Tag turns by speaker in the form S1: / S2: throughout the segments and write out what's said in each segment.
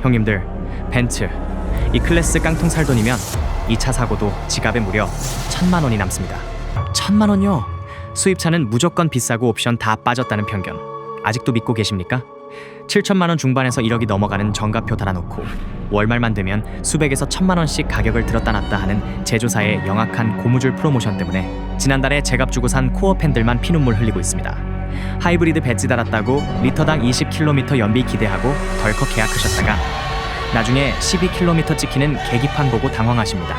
S1: 형님들, 벤츠 이 클래스 깡통 살 돈이면 2차 사고도 지갑에 무려 1,000만 원이 남습니다. 1,000만 원요? 수입차는 무조건 비싸고 옵션 다 빠졌다는 편견 아직도 믿고 계십니까? 7천만 원 중반에서 1억이 넘어가는 정가표 달아놓고 월말만 되면 수백에서 1,000만 원씩 가격을 들었다 놨다 하는 제조사의 영악한 고무줄 프로모션 때문에 지난달에 제값 주고 산 코어 팬들만 피눈물 흘리고 있습니다. 하이브리드 배지 달았다고 리터당 20km 연비 기대하고 덜컥 계약하셨다가 나중에 12km 찍히는 계기판 보고 당황하십니다.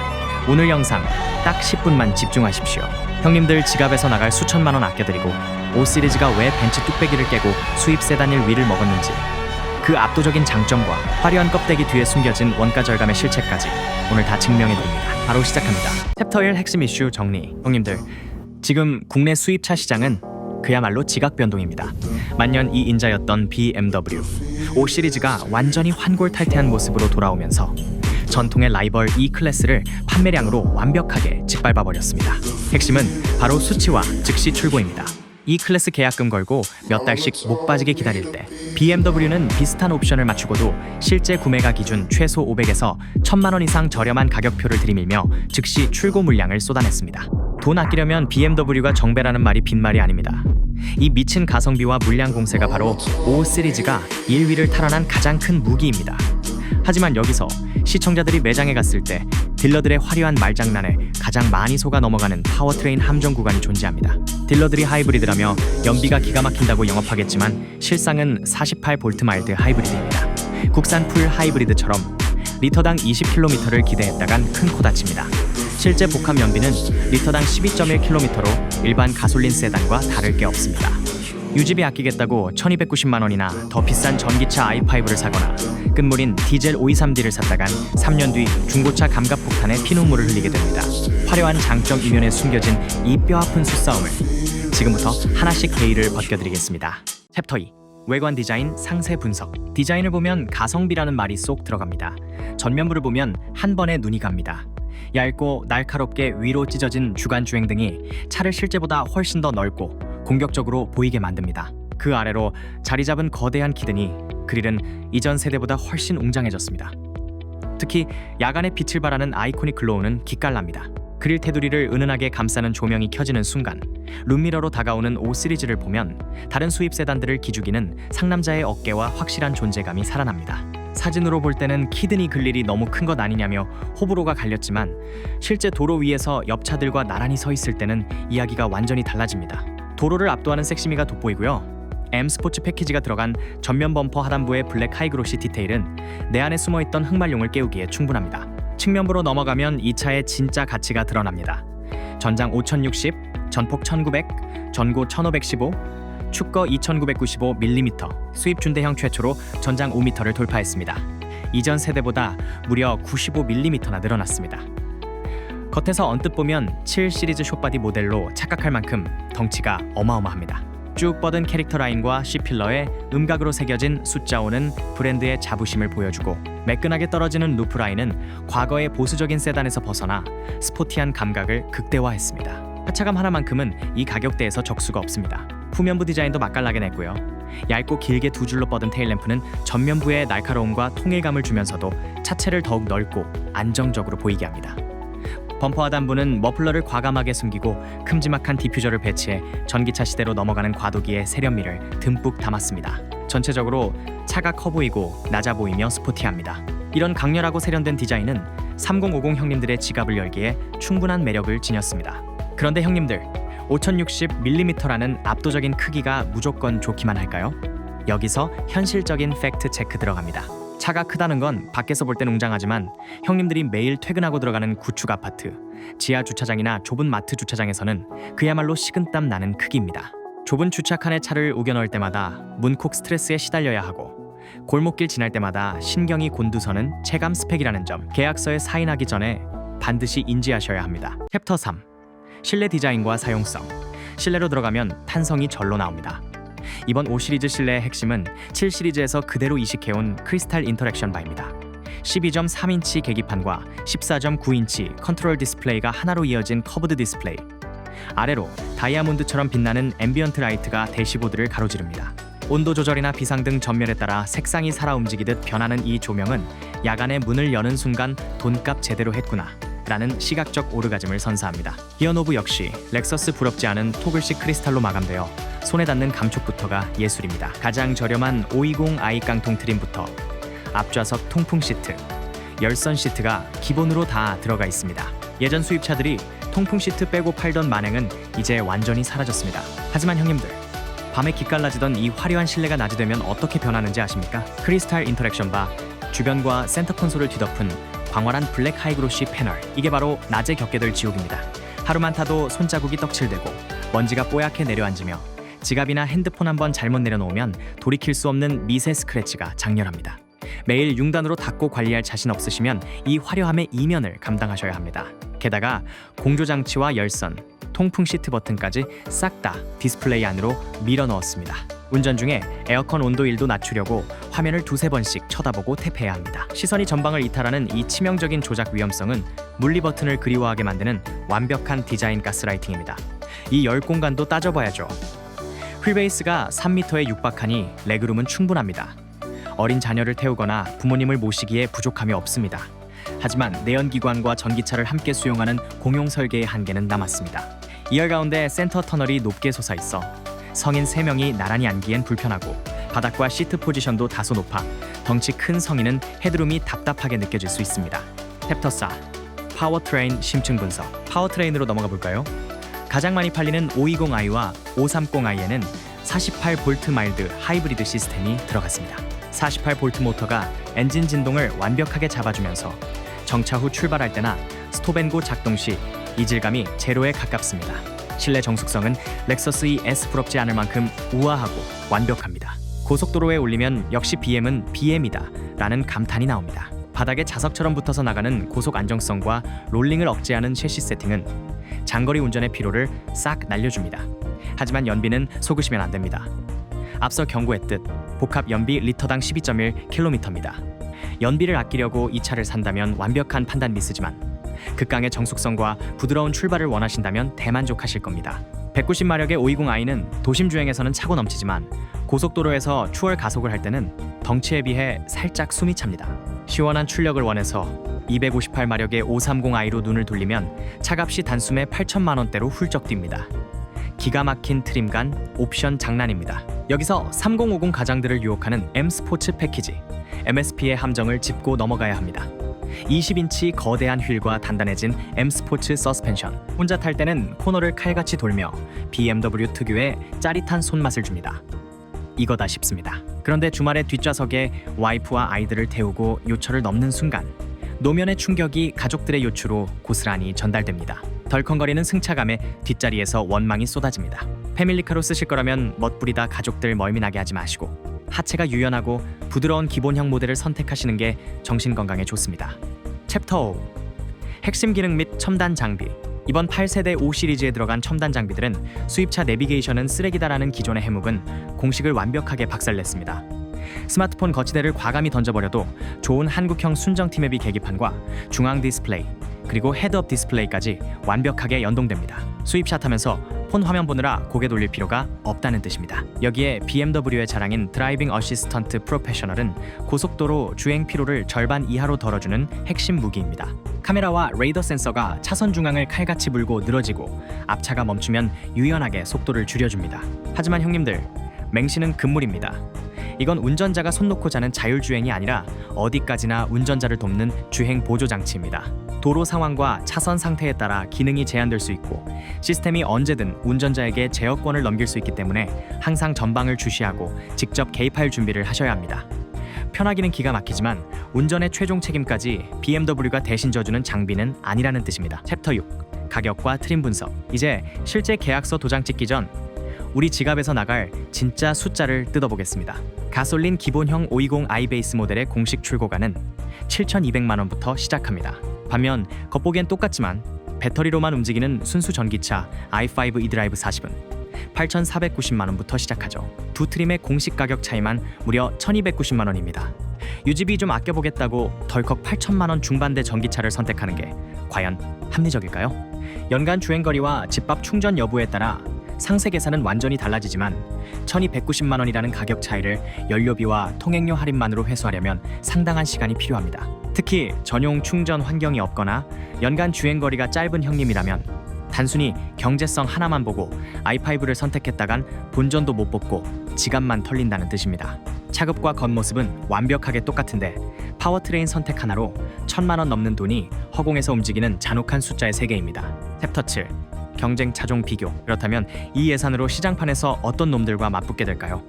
S1: 오늘 영상 딱 10분만 집중하십시오. 형님들 지갑에서 나갈 수천만 원 아껴드리고 5 시리즈가 왜 벤츠 뚝배기를 깨고 수입 세단일 위를 먹었는지, 그 압도적인 장점과 화려한 껍데기 뒤에 숨겨진 원가 절감의 실체까지 오늘 다 증명해드립니다. 바로 시작합니다. 챕터 1 핵심 이슈 정리. 형님들, 지금 국내 수입차 시장은 그야말로 지각 변동입니다. 만년 이 인자였던 BMW 5 시리즈가 완전히 환골탈태한 모습으로 돌아오면서 전통의 라이벌 E 클래스를 판매량으로 완벽하게 짓밟아버렸습니다. 핵심은 바로 수치와 즉시 출고입니다. E 클래스 계약금 걸고 몇 달씩 목 빠지게 기다릴 때 BMW는 비슷한 옵션을 맞추고도 실제 구매가 기준 최소 500에서 1,000만 원 이상 저렴한 가격표를 들이밀며 즉시 출고 물량을 쏟아냈습니다. 돈 아끼려면 BMW가 정배라는 말이 빈말이 아닙니다. 이 미친 가성비와 물량 공세가 바로 5 시리즈가 1위를 탈환한 가장 큰 무기입니다. 하지만 여기서 시청자들이 매장에 갔을 때 딜러들의 화려한 말장난에 가장 많이 속아 넘어가는 파워트레인 함정 구간이 존재합니다. 딜러들이 하이브리드라며 연비가 기가 막힌다고 영업하겠지만 실상은 48V 마일드 하이브리드입니다. 국산 풀 하이브리드처럼 리터당 20km를 기대했다간 큰 코 다칩니다. 실제 복합 연비는 리터당 12.1km로 일반 가솔린 세단과 다를 게 없습니다. 유지비 아끼겠다고 1,290만 원이나 더 비싼 전기차 i5를 사거나 끝물인 디젤 523D를 샀다간 3년 뒤 중고차 감가폭탄에 피눈물을 흘리게 됩니다. 화려한 장점 이면에 숨겨진 이 뼈아픈 수싸움을 지금부터 하나씩 베일을 벗겨드리겠습니다. 챕터 2 외관 디자인 상세 분석. 디자인을 보면 가성비라는 말이 쏙 들어갑니다. 전면부를 보면 한 번에 눈이 갑니다. 얇고 날카롭게 위로 찢어진 주간 주행등이 차를 실제보다 훨씬 더 넓고 공격적으로 보이게 만듭니다. 그 아래로 자리 잡은 거대한 키드니 그릴은 이전 세대보다 훨씬 웅장해졌습니다. 특히 야간에 빛을 발하는 아이코닉 글로우는 기깔납니다. 그릴 테두리를 은은하게 감싸는 조명이 켜지는 순간 룸미러로 다가오는 5 시리즈를 보면 다른 수입 세단들을 기죽이는 상남자의 어깨와 확실한 존재감이 살아납니다. 사진으로 볼 때는 키드니 그릴이 너무 큰 것 아니냐며 호불호가 갈렸지만 실제 도로 위에서 옆 차들과 나란히 서 있을 때는 이야기가 완전히 달라집니다. 도로를 압도하는 섹시미가 돋보이고요. M 스포츠 패키지가 들어간 전면 범퍼 하단부의 블랙 하이그로시 디테일은 내 안에 숨어있던 흑말용을 깨우기에 충분합니다. 측면부로 넘어가면 이 차의 진짜 가치가 드러납니다. 전장 5060, 전폭 1900, 전고 1515, 축거 2995mm, 수입 준대형 최초로 전장 5m를 돌파했습니다. 이전 세대보다 무려 95mm나 늘어났습니다. 겉에서 언뜻 보면 7 시리즈 숏바디 모델로 착각할 만큼 덩치가 어마어마합니다. 쭉 뻗은 캐릭터 라인과 C필러에 음각으로 새겨진 숫자 5는 브랜드의 자부심을 보여주고 매끈하게 떨어지는 루프 라인은 과거의 보수적인 세단에서 벗어나 스포티한 감각을 극대화했습니다. 하차감 하나만큼은 이 가격대에서 적수가 없습니다. 후면부 디자인도 맛깔나게 냈고요. 얇고 길게 두 줄로 뻗은 테일램프는 전면부의 날카로움과 통일감을 주면서도 차체를 더욱 넓고 안정적으로 보이게 합니다. 범퍼 하단부는 머플러를 과감하게 숨기고 큼지막한 디퓨저를 배치해 전기차 시대로 넘어가는 과도기의 세련미를 듬뿍 담았습니다. 전체적으로 차가 커 보이고 낮아 보이며 스포티합니다. 이런 강렬하고 세련된 디자인은 3050 형님들의 지갑을 열기에 충분한 매력을 지녔습니다. 그런데 형님들, 5060mm라는 압도적인 크기가 무조건 좋기만 할까요? 여기서 현실적인 팩트 체크 들어갑니다. 차가 크다는 건 밖에서 볼 땐 웅장하지만 형님들이 매일 퇴근하고 들어가는 구축 아파트, 지하 주차장이나 좁은 마트 주차장에서는 그야말로 식은땀 나는 크기입니다. 좁은 주차칸에 차를 우겨 넣을 때마다 문콕 스트레스에 시달려야 하고 골목길 지날 때마다 신경이 곤두서는 체감 스펙이라는 점, 계약서에 사인하기 전에 반드시 인지하셔야 합니다. 챕터 3 실내 디자인과 사용성. 실내로 들어가면 탄성이 절로 나옵니다. 이번 5 시리즈 실내의 핵심은 7 시리즈에서 그대로 이식해온 크리스탈 인터랙션 바입니다. 12.3인치 계기판과 14.9인치 컨트롤 디스플레이가 하나로 이어진 커브드 디스플레이, 아래로 다이아몬드처럼 빛나는 앰비언트 라이트가 대시보드를 가로지릅니다. 온도 조절이나 비상 등 전멸에 따라 색상이 살아 움직이듯 변하는 이 조명은 야간에 문을 여는 순간 돈값 제대로 했구나 라는 시각적 오르가즘을 선사합니다. 기어노브 역시 렉서스 부럽지 않은 토글식 크리스탈로 마감되어 손에 닿는 감촉부터가 예술입니다. 가장 저렴한 520i 깡통 트림부터 앞좌석 통풍 시트, 열선 시트가 기본으로 다 들어가 있습니다. 예전 수입차들이 통풍 시트 빼고 팔던 만행은 이제 완전히 사라졌습니다. 하지만 형님들, 밤에 기깔나지던 이 화려한 실내가 낮이 되면 어떻게 변하는지 아십니까? 크리스탈 인터랙션 바, 주변과 센터 콘솔을 뒤덮은 광활한 블랙 하이그로시 패널, 이게 바로 낮에 겪게 될 지옥입니다. 하루만 타도 손자국이 떡칠되고 먼지가 뽀얗게 내려앉으며 지갑이나 핸드폰 한번 잘못 내려놓으면 돌이킬 수 없는 미세 스크래치가 장렬합니다. 매일 융단으로 닦고 관리할 자신 없으시면 이 화려함의 이면을 감당하셔야 합니다. 게다가 공조장치와 열선, 통풍 시트 버튼까지 싹 다 디스플레이 안으로 밀어 넣었습니다. 운전 중에 에어컨 온도 1도 낮추려고 화면을 두세 번씩 쳐다보고 탭해야 합니다. 시선이 전방을 이탈하는 이 치명적인 조작 위험성은 물리 버튼을 그리워하게 만드는 완벽한 디자인 가스라이팅입니다. 이 열 공간도 따져봐야죠. 휠베이스가 3m에 육박하니 레그룸은 충분합니다. 어린 자녀를 태우거나 부모님을 모시기에 부족함이 없습니다. 하지만 내연기관과 전기차를 함께 수용하는 공용 설계의 한계는 남았습니다. 2열 가운데 센터 터널이 높게 솟아있어 성인 3명이 나란히 앉기엔 불편하고 바닥과 시트 포지션도 다소 높아 덩치 큰 성인은 헤드룸이 답답하게 느껴질 수 있습니다. 탭터사, 파워트레인 심층 분석. 파워트레인으로 넘어가 볼까요? 가장 많이 팔리는 520i와 530i에는 48V 마일드 하이브리드 시스템이 들어갔습니다. 48V 모터가 엔진 진동을 완벽하게 잡아주면서 정차 후 출발할 때나 스톱앤고 작동 시 이질감이 제로에 가깝습니다. 실내 정숙성은 렉서스 ES 부럽지 않을 만큼 우아하고 완벽합니다. 고속도로에 올리면 역시 BM은 BM이다 라는 감탄이 나옵니다. 바닥에 자석처럼 붙어서 나가는 고속 안정성과 롤링을 억제하는 셰시 세팅은 장거리 운전의 피로를 싹 날려줍니다. 하지만 연비는 속으시면 안 됩니다. 앞서 경고했듯 복합 연비 리터당 12.1km입니다. 연비를 아끼려고 이 차를 산다면 완벽한 판단 미스지만 극강의 정숙성과 부드러운 출발을 원하신다면 대만족하실 겁니다. 190마력의 520i는 도심 주행에서는 차고 넘치지만 고속도로에서 추월 가속을 할 때는 덩치에 비해 살짝 숨이 찹니다. 시원한 출력을 원해서 258마력의 530i로 눈을 돌리면 차값이 단숨에 8천만 원대로 훌쩍 뜁니다. 기가 막힌 트림간, 옵션 장난입니다. 여기서 3050 가장들을 유혹하는 M 스포츠 패키지, MSP의 함정을 짚고 넘어가야 합니다. 20인치 거대한 휠과 단단해진 M 스포츠 서스펜션, 혼자 탈 때는 코너를 칼같이 돌며 BMW 특유의 짜릿한 손맛을 줍니다. 이거다 싶습니다. 그런데 주말에 뒷좌석에 와이프와 아이들을 태우고 요철을 넘는 순간 노면의 충격이 가족들의 요추로 고스란히 전달됩니다. 덜컹거리는 승차감에 뒷자리에서 원망이 쏟아집니다. 패밀리카로 쓰실 거라면 멋부리다 가족들 멀미나게 하지 마시고 하체가 유연하고 부드러운 기본형 모델을 선택하시는 게 정신건강에 좋습니다. 챕터 5. 핵심 기능 및 첨단 장비. 이번 8세대 5 시리즈에 들어간 첨단 장비들은 수입차 내비게이션은 쓰레기다라는 기존의 해묵은 공식을 완벽하게 박살냈습니다. 스마트폰 거치대를 과감히 던져버려도 좋은 한국형 순정 티맵이 계기판과 중앙 디스플레이 그리고 헤드업 디스플레이까지 완벽하게 연동됩니다. 수입샷 하면서 폰 화면 보느라 고개 돌릴 필요가 없다는 뜻입니다. 여기에 BMW의 자랑인 드라이빙 어시스턴트 프로페셔널은 고속도로 주행 피로를 절반 이하로 덜어주는 핵심 무기입니다. 카메라와 레이더 센서가 차선 중앙을 칼같이 물고 늘어지고 앞차가 멈추면 유연하게 속도를 줄여줍니다. 하지만 형님들, 맹신은 금물입니다. 이건 운전자가 손 놓고 자는 자율주행이 아니라 어디까지나 운전자를 돕는 주행 보조 장치입니다. 도로 상황과 차선 상태에 따라 기능이 제한될 수 있고 시스템이 언제든 운전자에게 제어권을 넘길 수 있기 때문에 항상 전방을 주시하고 직접 개입할 준비를 하셔야 합니다. 편하기는 기가 막히지만 운전의 최종 책임까지 BMW가 대신 져주는 장비는 아니라는 뜻입니다. 챕터 6. 가격과 트림 분석. 이제 실제 계약서 도장 찍기 전 우리 지갑에서 나갈 진짜 숫자를 뜯어보겠습니다. 가솔린 기본형 520i 베이스 모델의 공식 출고가는 7,200만 원부터 시작합니다. 반면 겉보기엔 똑같지만 배터리로만 움직이는 순수 전기차 i5 eDrive 40은 8,490만 원부터 시작하죠. 두 트림의 공식 가격 차이만 무려 1,290만 원입니다. 유지비 좀 아껴보겠다고 덜컥 8천만 원 중반대 전기차를 선택하는 게 과연 합리적일까요? 연간 주행거리와 집밥 충전 여부에 따라 상세 계산은 완전히 달라지지만 1290만 원이라는 가격 차이를 연료비와 통행료 할인만으로 회수하려면 상당한 시간이 필요합니다. 특히 전용 충전 환경이 없거나 연간 주행거리가 짧은 형님이라면 단순히 경제성 하나만 보고 i5를 선택했다간 본전도 못 뽑고 지갑만 털린다는 뜻입니다. 차급과 겉모습은 완벽하게 똑같은데 파워트레인 선택 하나로 1000만 원 넘는 돈이 허공에서 움직이는 잔혹한 숫자의 세계입니다. 탭터치 경쟁 차종 비교. 그렇다면 이 예산으로 시장판에서 어떤 놈들과 맞붙게 될까요?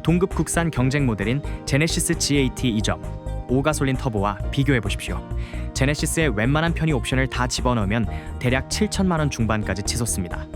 S1: 동급 국산 경쟁 모델인 제네시스 GAT 2점 5가솔린 터보와 비교해 보십시오. 제네시스의 웬만한 편의 옵션을 다 집어넣으면 대략 7천만 원 중반까지 치솟습니다.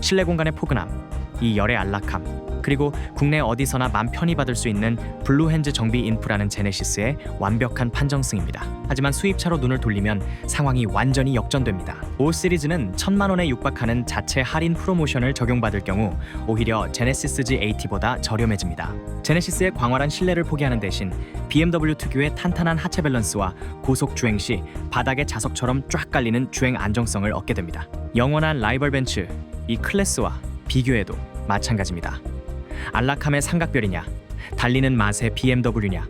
S1: 실내 공간의 포근함, 이 열의 안락함, 그리고 국내 어디서나 맘 편히 받을 수 있는 블루핸즈 정비 인프라는 제네시스의 완벽한 판정승입니다. 하지만 수입차로 눈을 돌리면 상황이 완전히 역전됩니다. 5 시리즈는 1000만 원에 육박하는 자체 할인 프로모션을 적용받을 경우 오히려 제네시스 GAT보다 저렴해집니다. 제네시스의 광활한 실내를 포기하는 대신 BMW 특유의 탄탄한 하체 밸런스와 고속 주행 시 바닥에 자석처럼 쫙 깔리는 주행 안정성을 얻게 됩니다. 영원한 라이벌 벤츠, 이 클래스와 비교해도 마찬가지입니다. 안락함의 삼각별이냐, 달리는 맛의 BMW냐,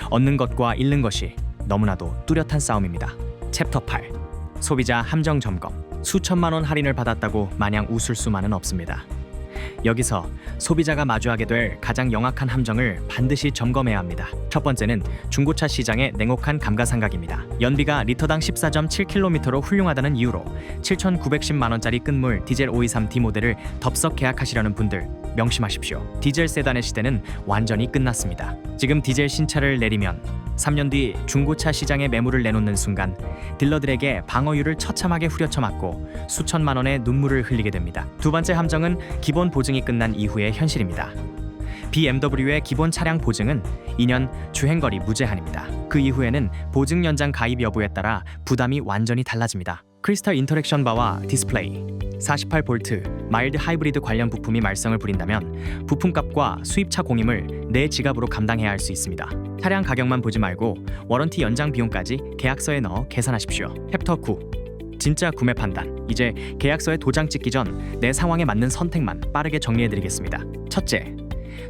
S1: 얻는 것과 잃는 것이 너무나도 뚜렷한 싸움입니다. 챕터 8. 소비자 함정 점검. 수천만 원 할인을 받았다고 마냥 웃을 수만은 없습니다. 여기서 소비자가 마주하게 될 가장 영악한 함정을 반드시 점검해야 합니다. 첫 번째는 중고차 시장의 냉혹한 감가상각입니다. 연비가 리터당 14.7km로 훌륭하다는 이유로 7,910만 원짜리 끝물 디젤 523D 모델을 덥석 계약하시려는 분들 명심하십시오. 디젤 세단의 시대는 완전히 끝났습니다. 지금 디젤 신차를 내리면 3년 뒤 중고차 시장에 매물을 내놓는 순간 딜러들에게 방어율을 처참하게 후려쳐 맞고 수천만 원의 눈물을 흘리게 됩니다. 두 번째 함정은 기본 보증이 끝난 이후의 현실입니다. BMW의 기본 차량 보증은 2년 주행거리 무제한입니다. 그 이후에는 보증 연장 가입 여부에 따라 부담이 완전히 달라집니다. 크리스탈 인터랙션 바와 디스플레이, 48V 마일드 하이브리드 관련 부품이 말썽을 부린다면 부품값과 수입차 공임을 내 지갑으로 감당해야 할 수 있습니다. 차량 가격만 보지 말고 워런티 연장 비용까지 계약서에 넣어 계산하십시오. 챕터 9. 진짜 구매 판단. 이제 계약서에 도장 찍기 전 내 상황에 맞는 선택만 빠르게 정리해드리겠습니다. 첫째,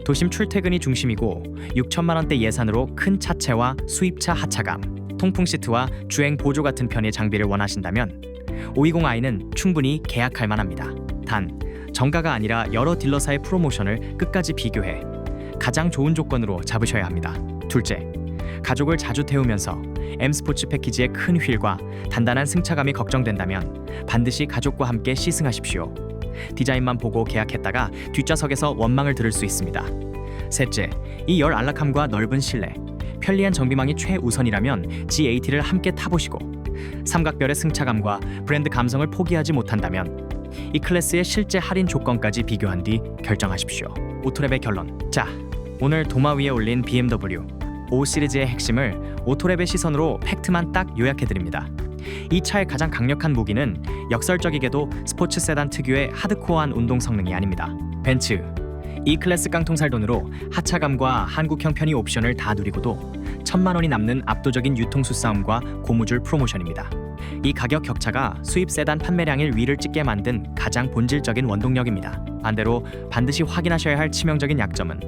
S1: 도심 출퇴근이 중심이고 6천만 원대 예산으로 큰 차체와 수입차 하차감, 통풍 시트와 주행 보조 같은 편의 장비를 원하신다면 520i는 충분히 계약할 만합니다. 단, 정가가 아니라 여러 딜러사의 프로모션을 끝까지 비교해 가장 좋은 조건으로 잡으셔야 합니다. 둘째, 가족을 자주 태우면서 M 스포츠 패키지의 큰 휠과 단단한 승차감이 걱정된다면 반드시 가족과 함께 시승하십시오. 디자인만 보고 계약했다가 뒷좌석에서 원망을 들을 수 있습니다. 셋째, 이 열 안락함과 넓은 실내, 편리한 정비망이 최우선이라면 GAT를 함께 타보시고 삼각별의 승차감과 브랜드 감성을 포기하지 못한다면 이 클래스의 실제 할인 조건까지 비교한 뒤 결정하십시오. 오토랩의 결론. 자, 오늘 도마 위에 올린 BMW 5 시리즈의 핵심을 오토랩의 시선으로 팩트만 딱 요약해드립니다. 이 차의 가장 강력한 무기는 역설적이게도 스포츠 세단 특유의 하드코어한 운동 성능이 아닙니다. 벤츠 E클래스 깡통살 돈으로 하차감과 한국형 편의 옵션을 다 누리고도 1000만 원이 남는 압도적인 유통수 싸움과 고무줄 프로모션입니다. 이 가격 격차가 수입 세단 판매량일 위를 찍게 만든 가장 본질적인 원동력입니다. 반대로 반드시 확인하셔야 할 치명적인 약점은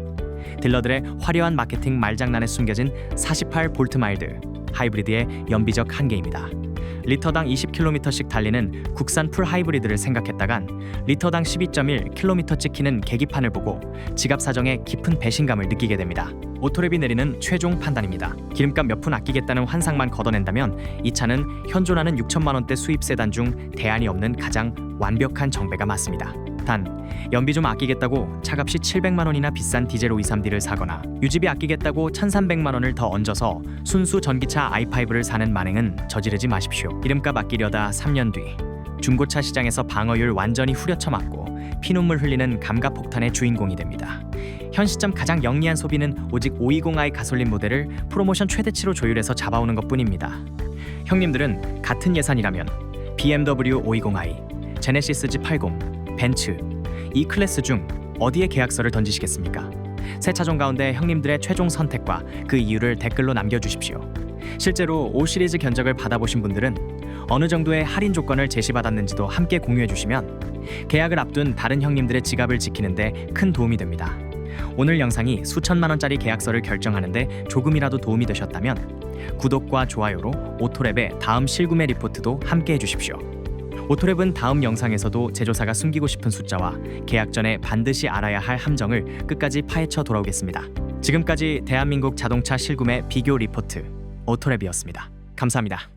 S1: 딜러들의 화려한 마케팅 말장난에 숨겨진 48V 마일드 하이브리드의 연비적 한계입니다. 리터당 20km씩 달리는 국산 풀 하이브리드를 생각했다간 리터당 12.1km 찍히는 계기판을 보고 지갑 사정에 깊은 배신감을 느끼게 됩니다. 오토랩이 내리는 최종 판단입니다. 기름값 몇 푼 아끼겠다는 환상만 걷어낸다면 이 차는 현존하는 6천만 원대 수입 세단 중 대안이 없는 가장 완벽한 정배가 맞습니다. 단, 연비 좀 아끼겠다고 차값이 700만 원이나 비싼 디젤 523D를 사거나 유지비 아끼겠다고 1300만 원을 더 얹어서 순수 전기차 i5를 사는 만행은 저지르지 마십시오. 기름값 아끼려다 3년 뒤 중고차 시장에서 방어율 완전히 후려쳐 맞고 피눈물 흘리는 감가폭탄의 주인공이 됩니다. 현 시점 가장 영리한 소비는 오직 520i 가솔린 모델을 프로모션 최대치로 조율해서 잡아오는 것뿐입니다. 형님들은 같은 예산이라면 BMW 520i, 제네시스 G80, 벤츠, 이 클래스 중 어디에 계약서를 던지시겠습니까? 새 차종 가운데 형님들의 최종 선택과 그 이유를 댓글로 남겨주십시오. 실제로 5 시리즈 견적을 받아보신 분들은 어느 정도의 할인 조건을 제시받았는지도 함께 공유해주시면 계약을 앞둔 다른 형님들의 지갑을 지키는데 큰 도움이 됩니다. 오늘 영상이 수천만 원짜리 계약서를 결정하는데 조금이라도 도움이 되셨다면 구독과 좋아요로 오토랩의 다음 실구매 리포트도 함께 해주십시오. 오토랩은 다음 영상에서도 제조사가 숨기고 싶은 숫자와 계약 전에 반드시 알아야 할 함정을 끝까지 파헤쳐 돌아오겠습니다. 지금까지 대한민국 자동차 실구매 비교 리포트 오토랩이었습니다. 감사합니다.